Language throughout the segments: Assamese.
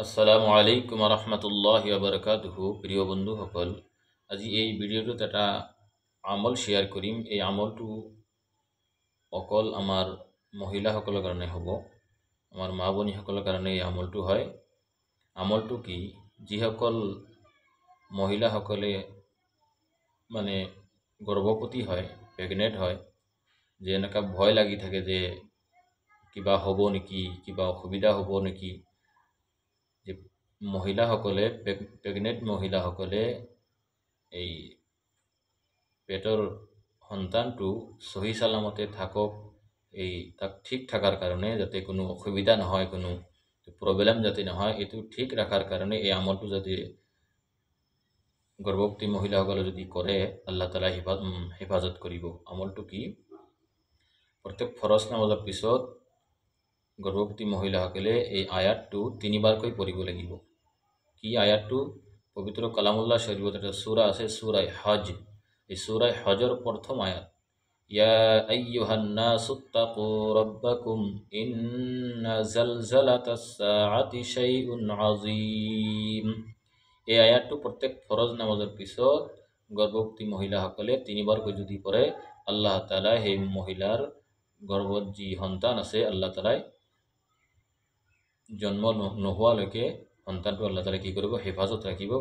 আসসালামু আলাইকুম ৰহমতুল্লাহি ওয়াবাৰাকাতুহু। প্ৰিয় বন্ধুসকল, আজি এই ভিডিঅ'টোত এটা আমল শ্বেয়াৰ কৰিম। এই আমলটো অকল আমাৰ মহিলাসকলৰ কাৰণে হ'ব, আমাৰ মা ভনীসকলৰ কাৰণে এই আমলটো হয়। আমলটো কি? যিসকল মহিলাসকলে মানে গৰ্ভৱতী হয়, প্ৰেগনেণ্ট হয়, যে এনেকুৱা ভয় লাগি থাকে যে কিবা হ'ব নেকি, কিবা অসুবিধা হ'ব নেকি, যে মহিলাসকলে প্ৰেগনেণ্ট মহিলাসকলে এই পেটৰ সন্তানটো সহি সালামতে থাকক, এই তাক ঠিক থাকাৰ কাৰণে, যাতে কোনো অসুবিধা নহয়, কোনো প্ৰব্লেম যাতে নহয়, এইটো ঠিক ৰাখাৰ কাৰণে এই আমলটো যদি গৰ্ভৱতী মহিলাসকলে যদি কৰে, আল্লাহ তাআলা হেফাজত কৰিব। আমলটো কি? প্ৰত্যেক ফৰজ নামাজৰ পিছত গৰ্ভৱতী মহিলাসকলে এই আয়াতটো 3 বাৰকৈ পঢ়িব লাগিব। কি আয়াতটো? পবিত্ৰ কালামুল্লাহ শৰীফত এটা সূৰা আছে, সূৰা হজ। এই সূৰা হজৰ প্ৰথম আয়াত, ইয়া আইয়ুহান নাসু তাকু ৰাব্বাকুম ইন্না জালজালাতাস সাআতি শাইউন আযীম। এই আয়াতটো প্ৰত্যেক ফৰজ নামাজৰ পিছত গৰ্ভৱতী মহিলাসকলে 3 বাৰকৈ যদি পঢ়ে, আল্লাহ তাআলা সেই মহিলাৰ গৰ্ভত যি সন্তান আছে, আল্লাহ তাআলাই জন্ম নোহোৱালৈকে সন্তানটো আল্লাহ তাআলাই কি কৰিব? হেফাজত ৰাখিব।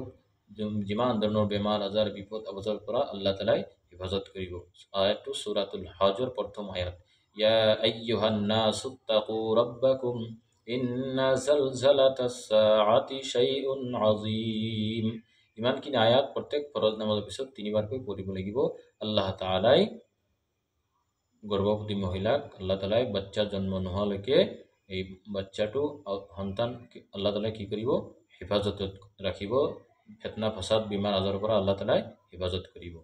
যিমান ধৰণৰ বেমাৰ আজাৰ বিপদ আপদৰ পৰা আল্লাহ তাআলাই হেফাজত কৰিব। আয়াতটো সূৰাতুল হজৰ প্ৰথম আয়াত, ইয়া আইয়ুহান নাসু তাকু ৰাব্বাকুম ইন্না জালজালাতাস সাআতি শাইউন আযীম। ইমানখিনি আয়াত প্ৰত্যেক ফৰজ নামাজৰ পিছত 3 বাৰকৈ পঢ়িব লাগিব। আল্লাহ তাআলাই গৰ্ভৱতী মহিলাক আল্লাহ তাআলাই বাচ্চা জন্ম নোহোৱালৈকে এই বাচ্চাটো সন্তান আল্লাহ তাআলাই কি কৰিব? হেফাজতত ৰাখিব। ফিতনা ফাসাদ বিমাৰ আজাৰৰ পৰা আল্লাহ তাআলাই হেফাজত কৰিব।